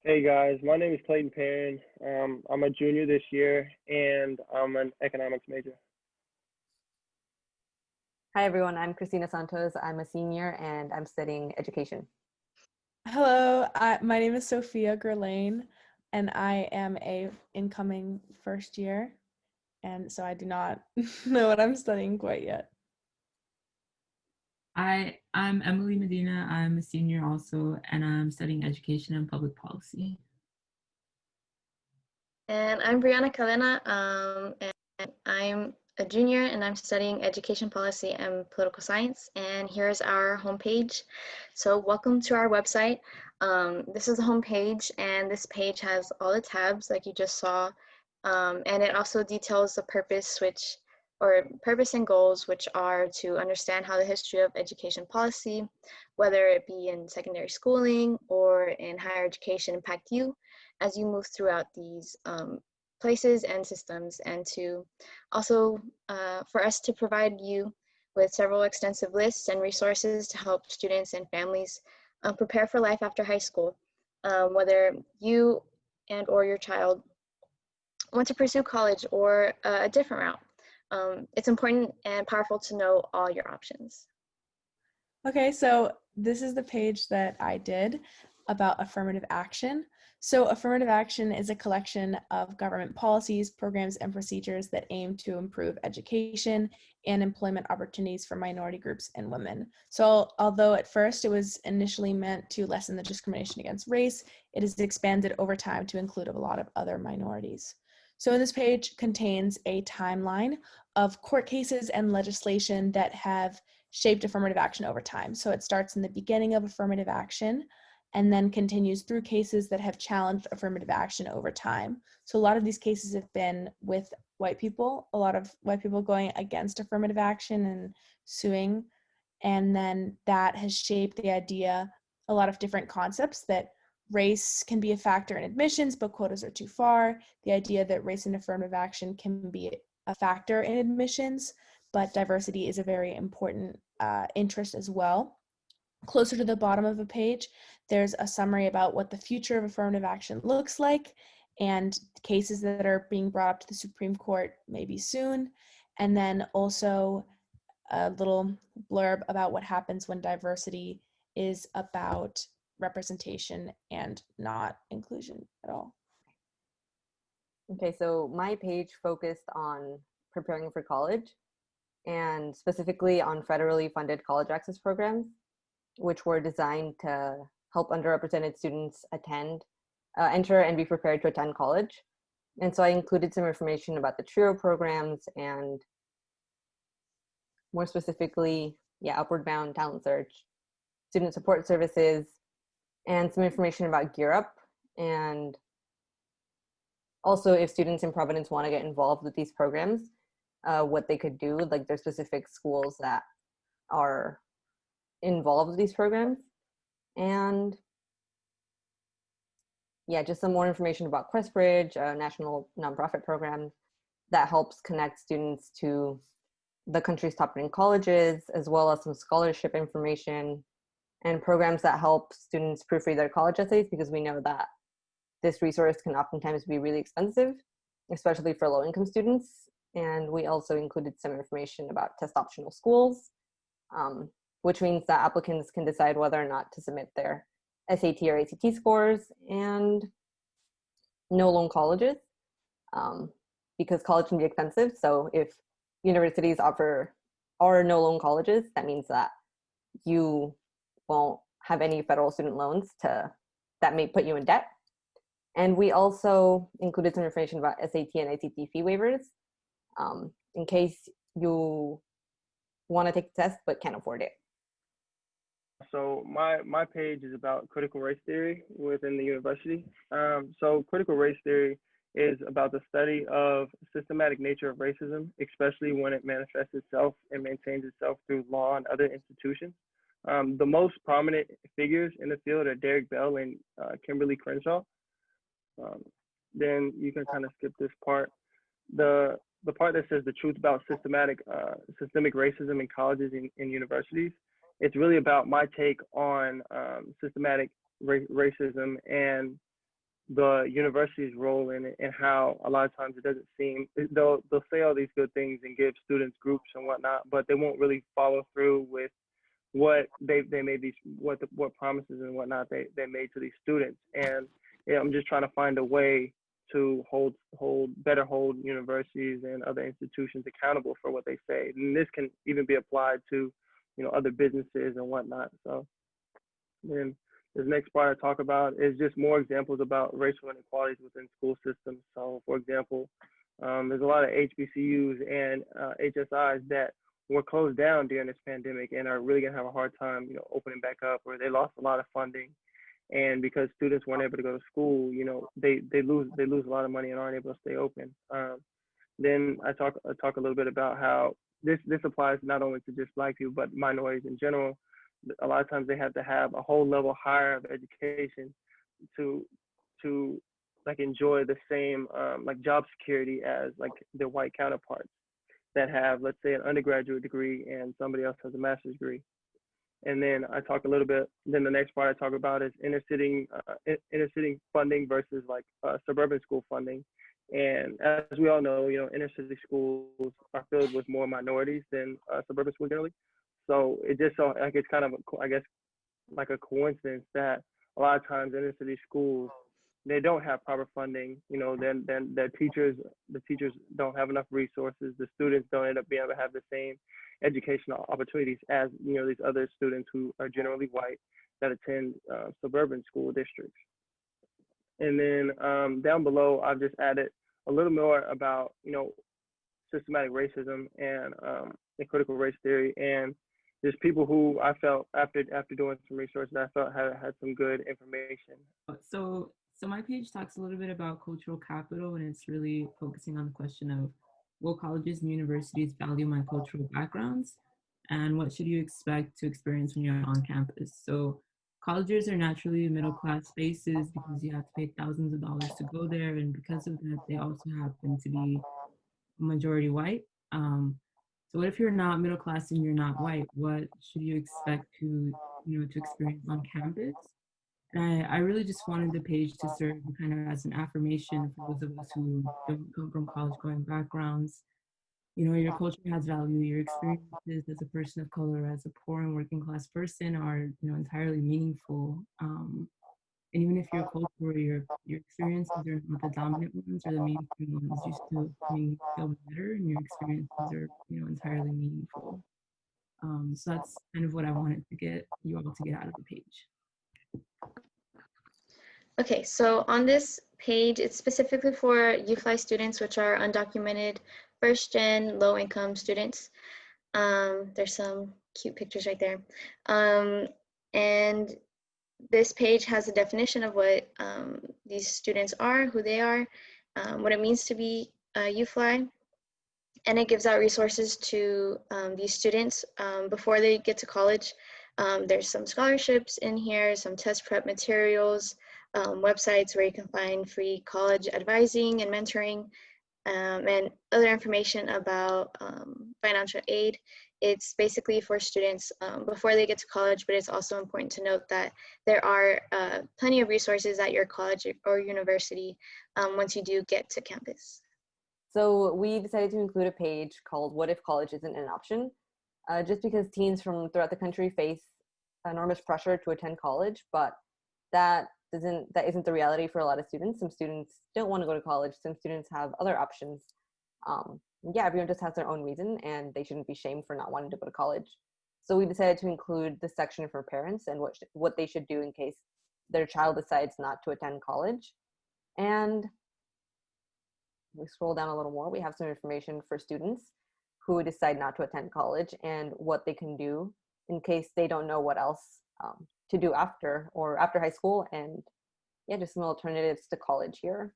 Hey guys, my name is Clayton Perrin. I'm a junior this year and I'm an economics major. Hi everyone, I'm Christina Santos. I'm a senior and I'm studying education. Hello, my name is Sophia Gerlain, and I am a incoming first year, and so I do not know what I'm studying quite yet. I'm Emily Medina. I'm a senior also, and I'm studying education and public policy. And I'm Brianna Kalena, and I'm a junior and I'm studying education policy and political science. And here's our homepage. So welcome to our website. This is the homepage, and this page has all the tabs like you just saw. And it also details the purpose and goals, which are to understand how the history of education policy, whether it be in secondary schooling or in higher education, impact you as you move throughout these places and systems, and to also for us to provide you with several extensive lists and resources to help students and families prepare for life after high school, whether you and or your child want to pursue college or a different route. It's important and powerful to know all your options. Okay, so this is the page that I did about affirmative action. So affirmative action is a collection of government policies, programs, and procedures that aim to improve education and employment opportunities for minority groups and women. So although at first it was initially meant to lessen the discrimination against race, it has expanded over time to include a lot of other minorities. So this page contains a timeline of court cases and legislation that have shaped affirmative action over time. So it starts in the beginning of affirmative action and then continues through cases that have challenged affirmative action over time. So a lot of these cases have been with white people, a lot of white people going against affirmative action and suing. And then that has shaped the idea, a lot of different concepts that race can be a factor in admissions, but quotas are too far. The idea that race and affirmative action can be a factor in admissions, but diversity is a very important interest as well. Closer to the bottom of the page, there's a summary about what the future of affirmative action looks like and cases that are being brought up to the Supreme Court maybe soon, and then also a little blurb about what happens when diversity is about representation and not inclusion at all. Okay, so my page focused on preparing for college and specifically on federally funded college access programs, which were designed to help underrepresented students enter and be prepared to attend college. And so I included some information about the TRIO programs and more specifically, Upward Bound, Talent Search, student support services, and some information about Gear Up. And also if students in Providence want to get involved with these programs, what they could do, like there's specific schools that are involved with these programs. And just some more information about QuestBridge, a national nonprofit program that helps connect students to the country's top ranked colleges, as well as some scholarship information and programs that help students proofread their college essays, because we know that this resource can oftentimes be really expensive, especially for low-income students. And we also included some information about test optional schools, which means that applicants can decide whether or not to submit their SAT or ACT scores, and no loan colleges, because college can be expensive. So if universities offer or no loan colleges, that means that you won't have any federal student loans that may put you in debt. And we also included some information about SAT and ACT fee waivers, in case you want to take the test but can't afford it. So my page is about critical race theory within the university. So critical race theory is about the study of systematic nature of racism, especially when it manifests itself and maintains itself through law and other institutions. The most prominent figures in the field are Derek Bell and Kimberly Crenshaw. Then you can kind of skip this part. The part that says the truth about systemic racism in colleges and universities. It's really about my take on systematic racism and the university's role in it, and how a lot of times it doesn't seem, they'll say all these good things and give students groups and whatnot, but they won't really follow through with what they made these, what promises and whatnot they made to these students. And I'm just trying to find a way to better hold universities and other institutions accountable for what they say. And this can even be applied to, other businesses and whatnot. So then this next part I talk about is just more examples about racial inequalities within school systems. So for example, there's a lot of HBCUs and HSIs that were closed down during this pandemic and are really gonna have a hard time, opening back up, or they lost a lot of funding. And because students weren't able to go to school, they lose a lot of money and aren't able to stay open. Then I talk a little bit about how this applies not only to just Black people, but minorities in general. A lot of times they have to have a whole level higher of education to like enjoy the same like job security as like their white counterparts that have, let's say, an undergraduate degree and somebody else has a master's degree. And then I talk a little bit, then the next part I talk about is inner city funding versus like suburban school funding. And as we all know, inner city schools are filled with more minorities than suburban schools generally. So it just so like it's kind of I guess like a coincidence that a lot of times inner city schools, they don't have proper funding. Then the teachers don't have enough resources. The students don't end up being able to have the same educational opportunities as these other students who are generally white that attend suburban school districts. And then down below, I've just added a little more about systematic racism and critical race theory, and just people who I felt after doing some research that I felt had some good information. So my page talks a little bit about cultural capital, and it's really focusing on the question of, will colleges and universities value my cultural backgrounds, and what should you expect to experience when you're on campus? So colleges are naturally middle-class spaces because you have to pay thousands of dollars to go there, and because of that, they also happen to be majority white. So what if you're not middle class and you're not white? What should you expect to experience on campus? And I really just wanted the page to serve kind of as an affirmation for those of us who don't come from college going backgrounds. Your culture has value. Your experiences as a person of color, as a poor and working class person, are entirely meaningful. And even if your culture or your experiences are not the dominant ones or the mainstream ones, you still feel better, and your experiences are entirely meaningful. So that's kind of what I wanted to get you all to get out of the page. Okay, so on this page, it's specifically for U-Fly students, which are undocumented, first-gen, low-income students. There's some cute pictures right there. And this page has a definition of what these students are, who they are, what it means to be U-Fly, and it gives out resources to these students before they get to college. There's some scholarships in here, some test prep materials, websites where you can find free college advising and mentoring, and other information about financial aid. It's basically for students before they get to college, but it's also important to note that there are plenty of resources at your college or university once you do get to campus. So we decided to include a page called "What if college isn't an option?" Just because teens from throughout the country face enormous pressure to attend college, but that isn't the reality for a lot of students. Some students don't want to go to college. Some students have other options. Everyone just has their own reason, and they shouldn't be shamed for not wanting to go to college. So we decided to include the section for parents and what they should do in case their child decides not to attend college. And we scroll down a little more. We have some information for students who decide not to attend college and what they can do in case they don't know what else to do after high school, and just some alternatives to college here.